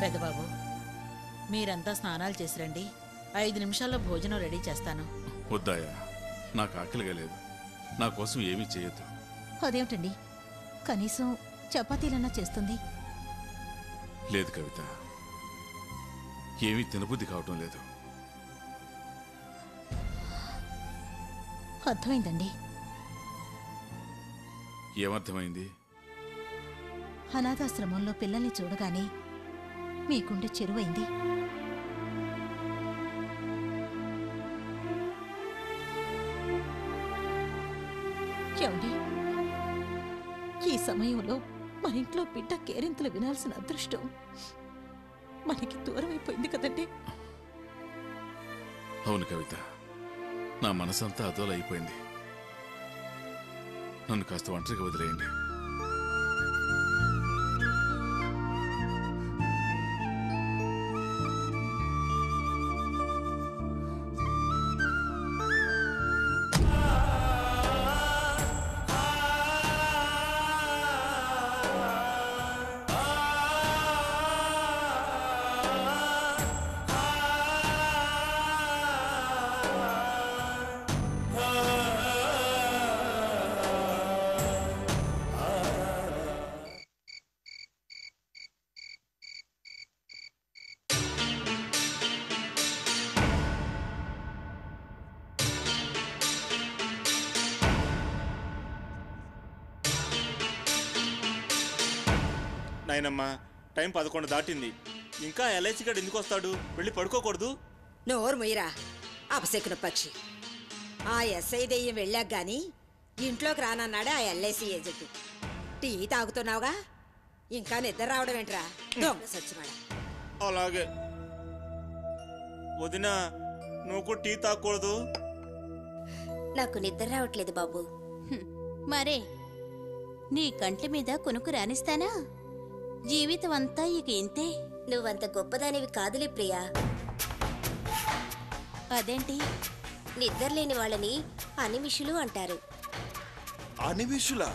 పెద్దబాబు, మీరంతా స్నానాలు చేసి రండి. 5 నిమిషాల్లో భోజనం రెడీ చేస్తాను. వద్దాయా, నాకు ఆకలిగా లేదు. నా కోసం ఏమీ చేయొద్దు. అదేమిటండి, కనీసం చపాతీలన్నా చేస్తుంది. లేదు కవిత, ఏమీ తినబుద్ధి కావటం లేదు. అర్థమైందండి. ఏమర్థమైంది? అనాథాశ్రమంలో పిల్లల్ని చూడగానే మీకుండే చెరువైంది. ఏమండి, ఈ సమయంలో మన ఇంట్లో బిడ్డ కేరింతలు వినాల్సిన అదృష్టం మనకి దూరం అయిపోయింది కదండి. అవును కవిత, నా మనసంతా అదోలైపోయింది. నన్ను కాస్త ఒంటరిగా వదిలేయండి. నాయనమ్మా, టైం 11 దాటింది. ఇంకా ఎల్ఐసి గడు ఎందుకు వస్తాడు? వెళ్ళి పడుకోకూడదు? నోరు మొయ్యరా అపశకున పక్షి. ఆ ఎస్ఐ దెయ్యం వెళ్ళాక గాని ఇంట్లోకి రానన్నాడే ఆ ఎల్ఐసి ఏజెంట్. టీ తాగుతున్నావుగా, ఇంకా నిద్ర రావడం ఏంట్రా దొంగ సచ్చివాడ. అలాగే వదినా, నువ్వు కూడా టీ తాగకూడదు? నాకు నిద్ర రావట్లేదు బాబు. మరే నీ కంటి మీద కొనుక్కు రానిస్తానా? జీవితం అంతా ఇక ఇంతే. నువ్వంత గొప్పదానివి కాదులే ప్రియా. అదేంటి? నిద్రలేని వాళ్ళని అనిమిషులు అంటారు. అనిమిషులా?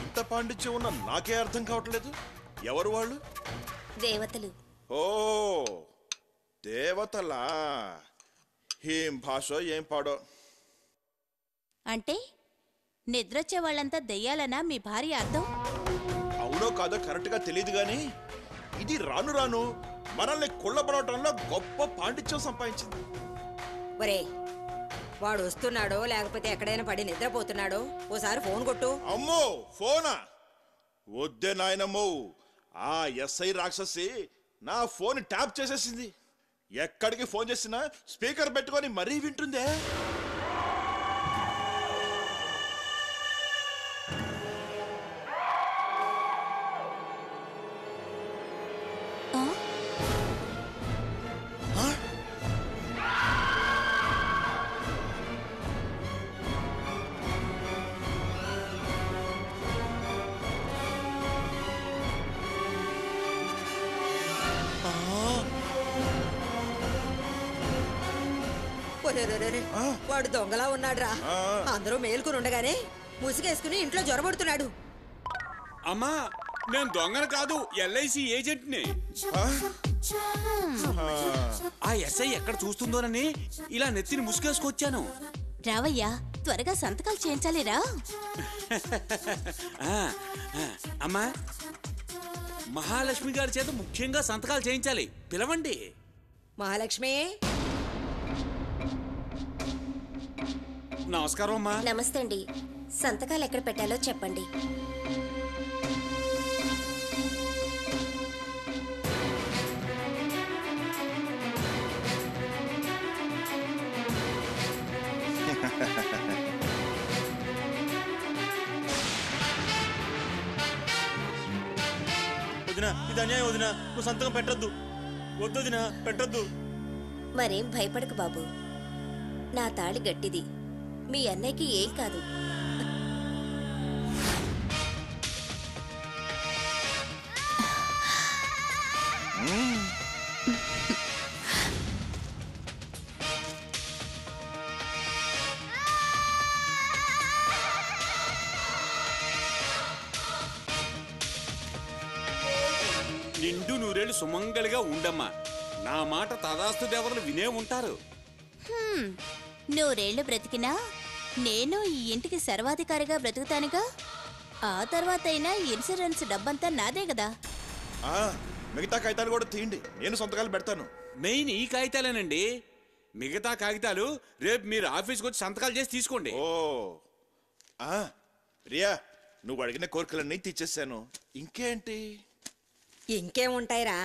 ఇంత పాండిత్యం ఉన్న నాకే అర్థం కావట్లేదు. ఎవరు వాళ్ళు? దేవతలు. ఓ దేవతలా? ఏం భాషో ఏం పాడో. అంటే నిద్రొచ్చే వాళ్ళంతా దెయ్యాలనా మీ భార్య అర్థం? అవునో కాదో కరెక్ట్ గా తెలియదు గాని ఇది రాను రాను మనల్ని కుళ్ళబడటంలో గొప్ప పాండిత్యం సంపాదించింది. ఒరే, వాడు వస్తున్నాడో లేకపోతే ఎక్కడైనా పడి నిద్రపోతున్నాడో ఓసారి ఫోన్ కొట్టు. అమ్మో, ఫోనా? వద్దే నాయనమ్మో, ఆ ఎస్ఐ రాక్షసి నా ఫోన్ ట్యాప్ చేసేసింది. ఎక్కడికి ఫోన్ చేసినా స్పీకర్ పెట్టుకొని మరీ వింటుందే. వాడు దొంగలా ఉన్నాడురా. అందరూ మేల్కొని ఉండగానే ముసుగేసుకుని ఇంట్లో జ్వరబడుతున్నాడు. అమ్మా, నేను దొంగను కాదు, ఎల్ఐసి ఏజెంట్ని. ఆ ఎస్ఐ ఎక్కడ చూస్తుందోనని ఇలా నెత్తిని ముసుగేసుకొచ్చాను. రావయ్యా, త్వరగా సంతకాలు చేయించాలిరా. అమ్మా, మహాలక్ష్మి గారి చేత ముఖ్యంగా సంతకాలు చేయించాలి, పిలవండి. మహాలక్ష్మి. నమస్కారం అమ్మా. నమస్తే అండి. సంతకాలు ఎక్కడ పెట్టాలో చెప్పండి. వదినా, ఇది అన్యాయం వదినా, నువ్వు సంతకం పెట్టద్దు. వద్దు వదినా, పెట్టద్దు. మరేం భయపడకు బాబు, నా తాళి గట్టిది, మీ అన్నయ్యకి ఏం కాదు. నిండు నూరేళ్ళు సుమంగలిగా ఉండమ్మా. నా మాట తదాస్తు దేవతలు వినే ఉంటారు. నూరేళ్లు బ్రతికినా నేను ఈ ఇంటికి సర్వాధికారిగా బ్రతుకుతానుగా. ఆ తర్వాతైనా ఇన్సూరెన్స్ డబ్బంతా నాదే కదా. మిగతా కాగితాలు కూడా తీయండి, నేను సంతకాలు పెడతాను. మెయిన్ ఈ కాగితాలేనండి. మిగతా కాగితాలు రేపు మీరు ఆఫీస్కి వచ్చి సంతకాలు చేసి తీసుకోండి. ఓ రియా, నువ్వు అడిగిన కోరికలన్నీ తీర్చేశాను. ఇంకేంటి? ఇంకేముంటాయిరా,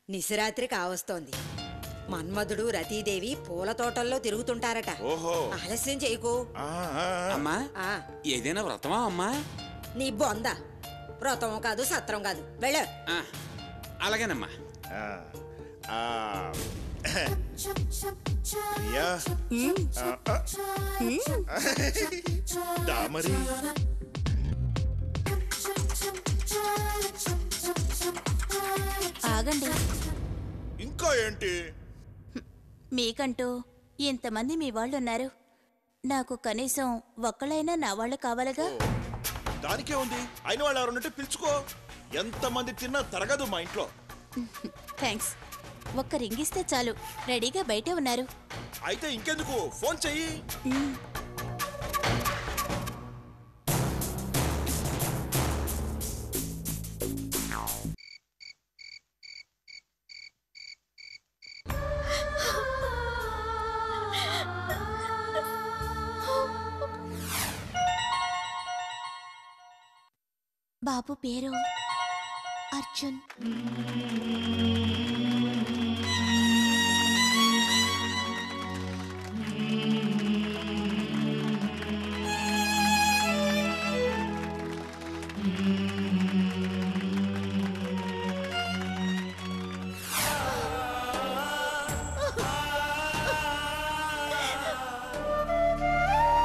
నిశరాత్రి కావస్తోంది. మన్మధుడు రతీదేవి పూల తోటల్లో తిరుగుతుంటారట. ఓహో, ఆలస్యం చేయకు. అమ్మా, ఏదైనా వ్రతమా అమ్మా? నీ బొంద వ్రతం కాదు, సత్రం కాదు, వెళ్ళు. అలాగేనమ్మా. రియా, దామరి ఆగండి. ఇంకా ఏంటి? మీకంటూ ఇంతమంది మీ వాళ్ళున్నారు. నాకు కనీసం ఒక్కళ్ళైనా నా వాళ్ళు కావాలిగా. దానికే ఉంది, అయిన వాళ్ళు ఎవరున్నట్టు పిలుచుకో. ఎంతమంది తిన్నా తరగదు మా ఇంట్లో. థ్యాంక్స్. ఒక్క రింగిస్తే చాలు, రెడీగా బయటే ఉన్నారు. అయితే ఇంకెందుకు, ఫోన్ చెయ్యి. బాబు పేరు అర్జున్.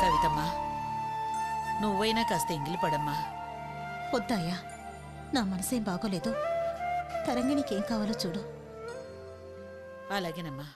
కవితమ్మా, నువ్వైనా కాస్త ఎంగిలి పడమ్మా. వద్దాయా, నా మనసేం బాగోలేదు. తరంగిణికేం కావాలో చూడు. అలాగేనమ్మా.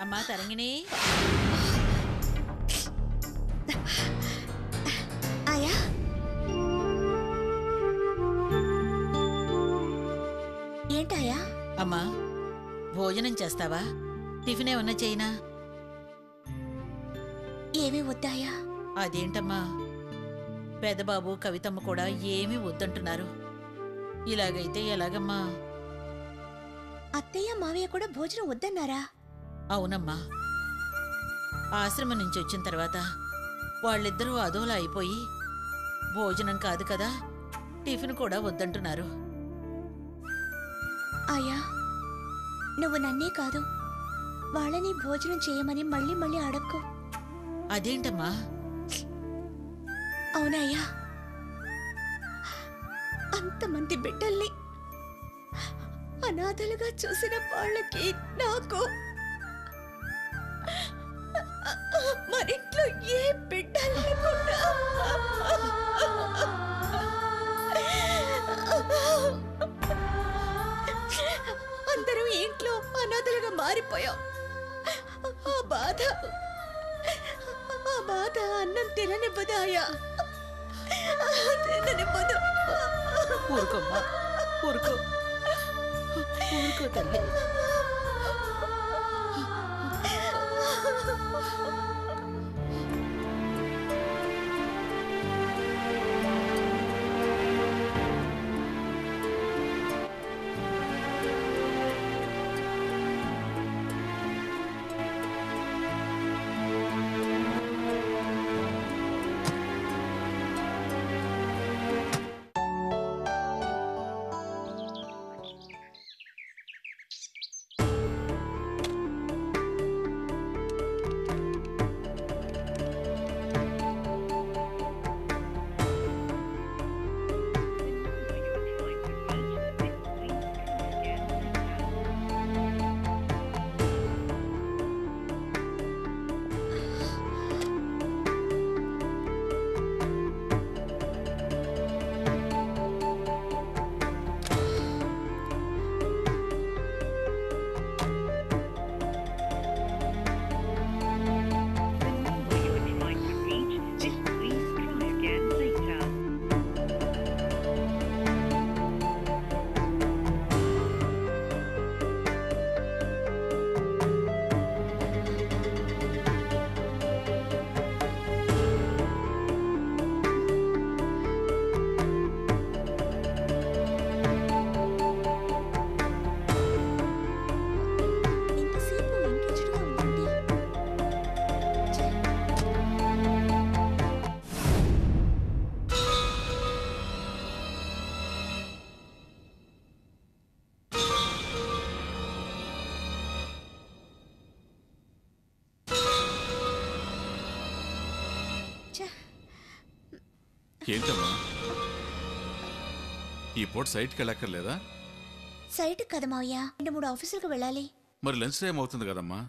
అమ్మా తరంగిణి, ఆయా ఏంటాయా? అమ్మా భోజనం చేస్తావా? టిఫిన్ ఏమన్నా చేయనా? ఏమీ వద్దాయా? అదేంటమ్మా, పెదబాబు కవితమ్మ కూడా ఏమీ వద్దంటున్నారు. ఇలాగైతే ఎలాగమ్మా? అత్తయ్య మావయ్య కూడా భోజనం వద్దన్నారా? అవునమ్మా, ఆశ్రమం నుంచి వచ్చిన తర్వాత వాళ్ళిద్దరూ అదోలా అయిపోయి భోజనం కాదు కదా, టిఫిన్ కూడా వద్దంటున్నారు. ఆయా, నువ్వు నన్నే కాదు వాళ్ళని భోజనం చేయమని మళ్ళీ మళ్ళీ అడక్కు. అదేంటమ్మా? అవునయ్యా, అంతమంది బిడ్డల్ని అనాథలుగా చూసిన వాళ్ళకి నాకు మరింట్లో ఏ బిడ్డ లేకుండా అందరూ ఇంట్లో అనాథలుగా మారిపోయాం. ఆ బాధ అన్నం తిననివ్వదాయా, తిననివ్వదు. ఊరుకోమ్మా, ఊరుకో, ఊరుకో తల్లి. ఏంటమ్మా ఈ పూట సైట్కి వెళ్ళక్కర్లేదా? సైట్ కదా మావయ్య, 2-3 ఆఫీసులకు వెళ్ళాలి. మరి లంచ్ టైం అవుతుంది కదమ్మా.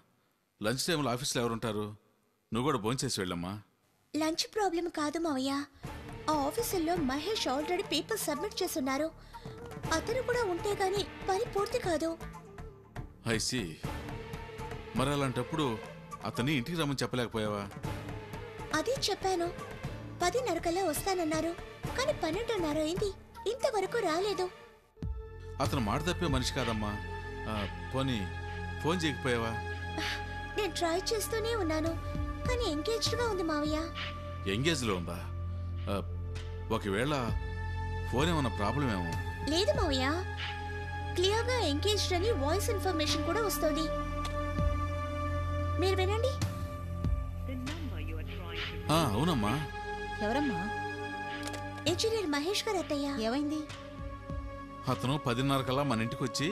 లంచ్ టైంలో ఆఫీస్లో ఎవరుంటారు? నువ్వు కూడా భోంచేసి వెళ్ళమ్మా. లంచ్ ప్రాబ్లం కాదు మావయ్య, ఆ ఆఫీసుల్లో మహేష్ ఆల్రెడీ పేపర్ సబ్మిట్ చేస్తున్నారు. అతను కూడా ఉంటే గాని పని పూర్తి కాదు. ఐసి, మరి అలాంటప్పుడు అతన్ని ఇంటికి రమ్మని చెప్పలేకపోయావా? అదే చెప్పాను, 10:30 కల్లా వస్తానన్నారు. కానీ 12:30 అయింది, ఇంతవరకు రాలేదు. అతను మాట తప్పే మనిషి కాదమ్మా. పోనీ ఫోన్ చేయకపోయావా? నేను ట్రై చేస్తూనే ఉన్నాను, కానీ ఎంగేజ్డ్గా ఉంది మావయ్య. ఎంగేజ్లో ఉందా? ఒకవేళ ఫోన్ ఏమన్నా ప్రాబ్లం ఏమో. లేదు మావయ్య, క్లియర్గా ఎంగేజ్డ్ అని వాయిస్ ఇన్ఫర్మేషన్ కూడా వస్తుంది. మీరు వినండి. అవునమ్మా. ఎవరమ్మా? ఇంజనీర్ మహేష్ గారు అత్తయ్య. ఏమైంది? అతను 10:30 కల్లా మన ఇంటికి వచ్చి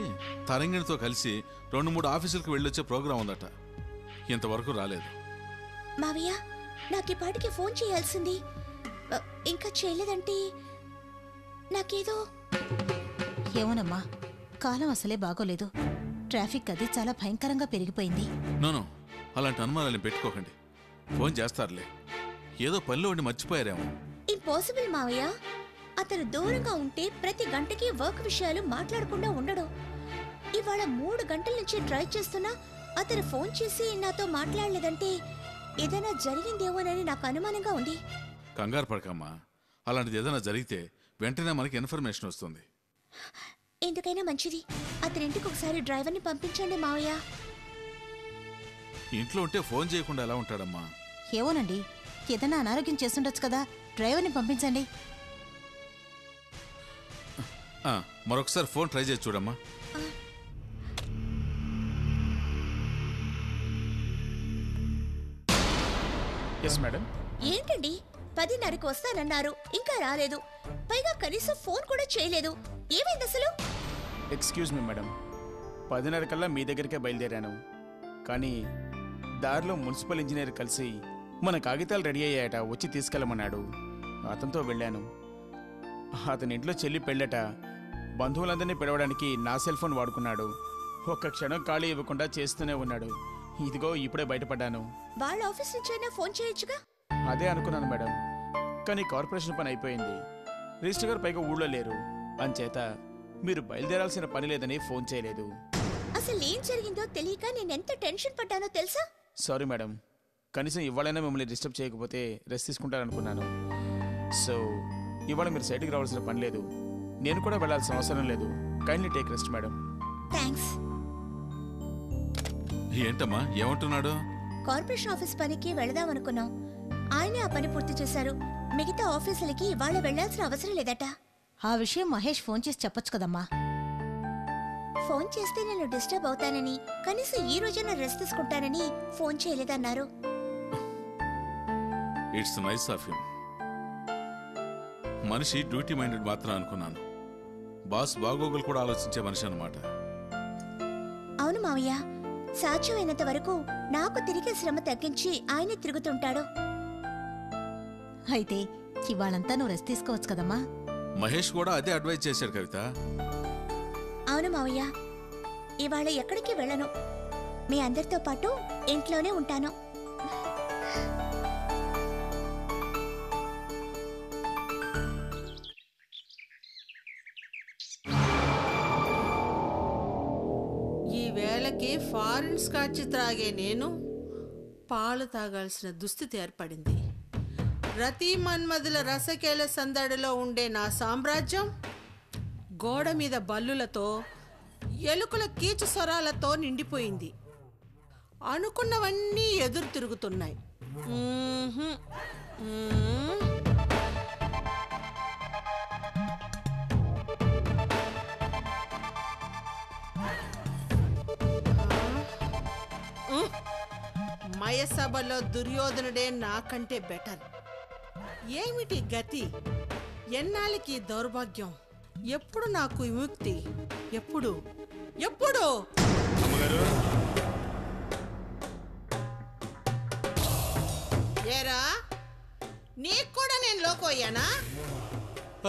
తరంగిణితో కలిసి 2-3 ఆఫీసులకు వెళ్ళొచ్చే ప్రోగ్రాం ఉందట. ఇంతవరకు రాలేదు. మావయ్య, నాకు ఈ పాటికి ఫోన్ చేయాల్సింది. ఇంకా చేయలేదంటే నాకేదో. ఏమోనమ్మా, కాలం అసలే బాగోలేదు. ట్రాఫిక్ అది చాలా భయంకరంగా పెరిగిపోయింది. నోనో, అలాంటి అనుమానాలను పెట్టుకోకండి. ఫోన్ చేస్తారులే. ఏదో పనిలో ఉండి మర్చిపోయారేమో. ఇంపాసిబుల్ మావయ్య. అతను దూరంగా ఉంటే ప్రతి గంటకి వర్క్ విషయాలు మాట్లాడకుండా ఉండడు. ఇవాళ 3 గంటల నుంచి ట్రై చేస్తున్నా అతను ఫోన్ చేసి నాతో మాట్లాడలేదంటే ఏదైనా జరిగిందేమోనని నాకు అనుమానంగా ఉంది. కంగారు పడకమ్మా. అలాంటిది ఏదైనా జరిగితే వెంటనే మనకి ఇన్ఫర్మేషన్ వస్తుంది. ఎందుకైనా మంచిది, అతని ఇంటికి ఒకసారి డ్రైవర్ని పంపించండి మావయ్య. ఇంట్లో ఉంటే ఫోన్ చేయకుండా ఎలా ఉంటాడమ్మా? ఏమోనండి, ఏదైనా అనారోగ్యం చేస్తుండొచ్చు కదా, డ్రైవర్ని పంపించండి. మరొకసారి ఫోన్ ట్రై చేసి చూడమ్మా. ఏంటండి, 10:30కి వస్తానన్నారు, ఇంకా రాలేదు. పైగా కనీసం ఫోన్ కూడా చేయలేదు. ఏమైంది అసలు? ఎక్స్క్యూజ్ మీ మేడం, 10:30 కల్లా మీ దగ్గరికే బయలుదేరాను. కానీ దారిలో మున్సిపల్ ఇంజనీర్ కలిసి మన కాగితాలు రెడీ అయ్యాయట, వచ్చి తీసుకెళ్ళమన్నాడు. అతనితో వెళ్ళాను. అతని ఇంట్లో చెల్లి పెళ్ళట. బంధువులందరినీ పిలవడానికి నా సెల్ ఫోన్ వాడుకున్నాడు. ఒక్క క్షణం ఖాళీ ఇవ్వకుండా చేస్తూనే ఉన్నాడు. ఇదిగో ఇప్పుడే బయటపడ్డాను. వాళ్ళ ఆఫీస్ నుంచైనా ఫోన్ చేయొచ్చుగా. అదే అనుకున్నాను మేడం, కానీ కార్పొరేషన్ పని అయిపోయింది. రిజిస్టర్ గారు పైగా ఊళ్ళో లేరు. అంచేత మీరు బయలుదేరాల్సిన పని లేదని ఫోన్ చేయలేదు. అసలు ఏం జరిగిందో తెలియక నేను ఎంత టెన్షన్ పడ్డానో తెలుసా? సారీ మేడం, కనీసం ఇవాళైనా మిమ్మల్ని డిస్టర్బ్ చేయకపోతే రెస్ట్ తీసుకుంటారనుకున్నాను. సో ఇవాళ మీరు సైట్కి రావాల్సిన పని లేదు, నేను కూడా వెళ్ళాల్సిన అవసరం లేదు. Kindly take rest madam. Thanks. ఏంటమ్మా, ఏమంటున్నాడు? కార్పొరేషన్ ఆఫీస్ పనికి వెళదాం అనుకున్నాం, ఆయనే ఆ పని పూర్తి చేశారు. మిగతా ఆఫీసులకి ఇవాళ వెళ్లాల్సిన అవసరం లేదట. ఆ విషయం మహేష్ ఫోన్ చేసి చెప్పొచ్చు కదమ్మా. ఫోన్ చేస్తే నేను డిస్టర్బ్ అవుతానని, కనీసం ఈ రోజైనా రెస్ట్ తీసుకుంటానని ఫోన్ చేయలేదన్నారు. It's nice of you. మనిషి డ్యూటీ మైండెడ్ మాత్రం అనుకున్నాను. బాస్ బాగోగులు కూడా ఆలోచించే మనిషి అన్నమాట. అవును మావయ్య, సాధ్యమైనంత వరకు నాకు తిరిగే శ్రమ తగ్గించి ఆయనే తిరుగుతుంటాడు. అయితే ఇవాళంతా నువ్వు రెస్ట్ తీసుకోవచ్చు కదమ్మా. మహేష్ కూడా అదే అడ్వైజ్ చేశాడు కవిత. అవును మావయ్య, ఇవాళ ఎక్కడికి వెళ్ళను. మీ అందరితో పాటు ఇంట్లోనే ఉంటాను. ఈ వేళకి ఫారిన్ స్కాచ్ త్రాగే నేను పాలు తాగాల్సిన దుస్థితి ఏర్పడింది. రతి మన్మధుల రసకేల సందడిలో ఉండే నా సామ్రాజ్యం గోడ మీద బల్లులతో, ఎలుకల కీచు స్వరాలతో నిండిపోయింది. అనుకున్నవన్నీ ఎదురు తిరుగుతున్నాయి. మయసభలో దుర్యోధనుడే నాకంటే బెటర్. ఏమిటి గతి? ఎన్నాళ్ళకి దౌర్భాగ్యం? ఎప్పుడు నాకు విముక్తి? ఎప్పుడు ఎప్పుడు? ఏరా, నీకు కూడా నేను లోకు అయ్యానా?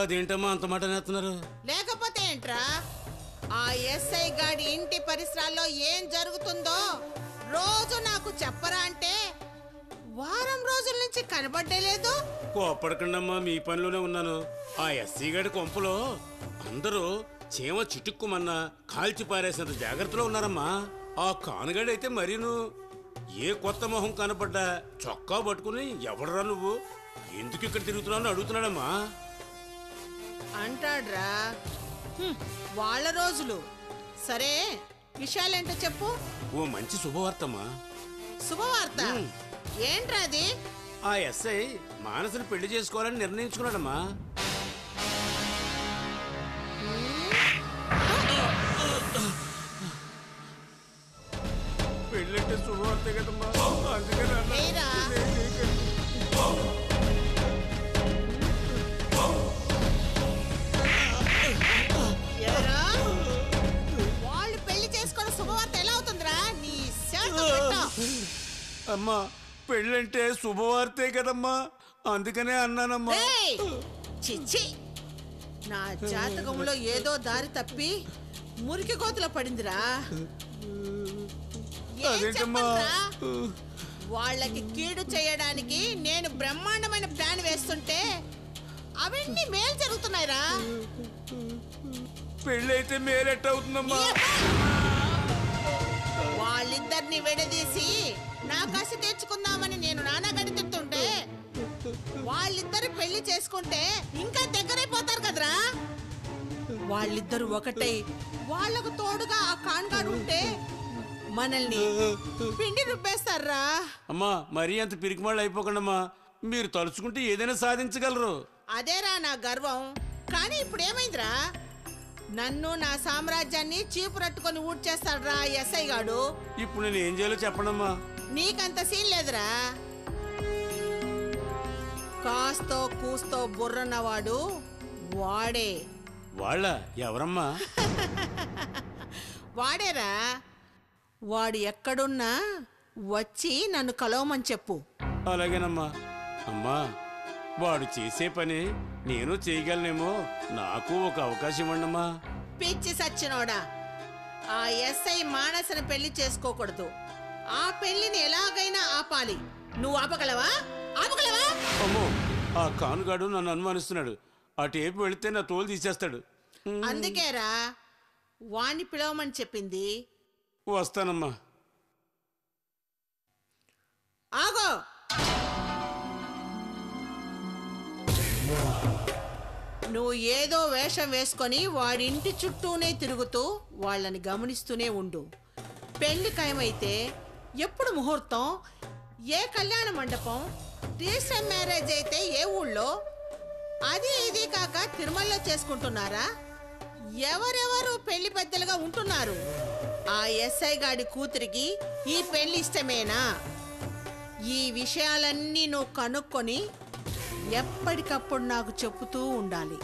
అదేంటమ్మా అంత మాట నేస్తున్నారు? లేకపోతే ఏంట్రా, ఆ ఎస్ఐ గాడి ఇంటి పరిసరాల్లో ఏం జరుగుతుందో రోజు నాకు చెప్పరా అంటే వారం రోజుల నుంచి కనబడ్డలేదు. కోప్పడకండమ్మా, మీ పనిలోనే ఉన్నాను. ఆ ఎస్సీ గారి కొంపలో అందరూ చీమ చిటుక్కుమన్నా కాల్చి పారేసినంత జాగ్రత్తలో ఉన్నారమ్మా. ఆ కానుగాడైతే మరీను ఏ కొత్త మొహం కనపడ్డా చొక్కా పట్టుకుని ఎవడరా నువ్వు, ఎందుకు ఇక్కడ తిరుగుతున్నావు అడుగుతున్నాడమ్మా. అంటాడ్రా, వాళ్ళ రోజులు. సరే, విషయాలేంటో చెప్పు. ఓ మంచి శుభవార్తమ్మా. శుభవార్త ఏంట్రా అది? ఆ ఎస్ఐ మానసుని పెళ్లి చేసుకోవాలని నిర్ణయించుకున్నాడమ్మా. పెళ్ళంటే శుభవార్తే కదమ్మా, అందుకని వాళ్ళు పెళ్లి చేసుకోవడం శుభవార్త ఎలా అవుతుందిరా? నీ అమ్మా, పెళ్ళంటే శుభవార్తే కదమ్మా, అందుకనే అన్నానమ్మా. చిచ్చి, నా జాతకంలో ఏదో దారి తప్పి మురికి కోతలో పడిందిరా. వాళ్ళకి కీడు చేయడానికి నేను బ్రహ్మాండమైన ప్లాన్ వేస్తుంటే అవన్నీ మేలు జరుగుతున్నాయిరా. పెళ్ళైతే మేలెట్టవుతుందమ్మా? వాళ్ళిద్దరిని విడదీసి నా కసి తెచ్చుకుందామని నేను నానా గడితుంటే వాళ్ళిద్దరు పెళ్లి చేసుకుంటే ఇంకా దగ్గరైపోతారు కదరా. వాళ్ళిద్దరు ఒకటై వాళ్ళకు తోడుగా ఆ కాన్గాడు ఉంటే మనల్ని పిండి రుబ్బేస్తారా. అమ్మా, మరీ అంత పిరికిమాళ్ళు అయిపోకండమ్మా, మీరు తలుచుకుంటే ఏదైనా సాధించగలరు. అదేరా నా గర్వం. కానీ ఇప్పుడు ఏమైందిరా, నన్ను నా సామ్రాజ్యాన్ని చీపురట్టుకొని ఊడ్చేస్తాడ్రా ఎస్ఐ గాడు. ఇప్పుడు నేను ఏం చేయాలో చెప్పండమ్మా. నీకంత సీన్ లేదురా. కాస్తో కూస్తో బుర్రన్నవాడు వాడే. వాళ్ళ ఎవరమ్మా? వాడేరా. వాడు ఎక్కడున్నా వచ్చి నన్ను కలవమని చెప్పు. అలాగేనమ్మా. అమ్మా, వాడు చేసే పని నేను చేయగలనేమో, నాకు ఒక అవకాశం ఇవ్వండమ్మా. పిచ్చి సచ్చినోడా, ఆ ఎస్ఐ మానసను పెళ్లి చేసుకోకూడదు. ఆ పెళ్లిని ఎలాగైనా ఆపాలి. నువ్వు ఆపగలవా? ఆపగలవా? అమ్మో, ఆ కానుగాడు నన్ను అనుమానిస్తున్నాడు. అటేపు వెళితే నా తోలు తీసేస్తాడు. అందుకేరా వాణ్ణి పిలవమని చెప్పింది. వస్తానమ్మా. ఆగో, నువ్వు ఏదో వేషం వేసుకొని వాడింటి చుట్టూనే తిరుగుతూ వాళ్ళని గమనిస్తూనే ఉండు. పెళ్లి ఖాయమైతే ఎప్పుడు ముహూర్తం, ఏ కళ్యాణ మండపం, రిజిస్టర్ మ్యారేజ్ అయితే ఏ ఊళ్ళో, అది ఇది కాక తిరుమలలో చేసుకుంటున్నారా? ఎవరెవరు పెళ్లి పెద్దలుగా ఉంటున్నారు? ఆ ఎస్ఐ గాడి కూతురికి ఈ పెళ్లి ఇష్టమేనా? ఈ విషయాలన్నీ నువ్వు కనుక్కొని ఎప్పటికప్పుడు నాకు చెప్పుతూ ఉండాలి.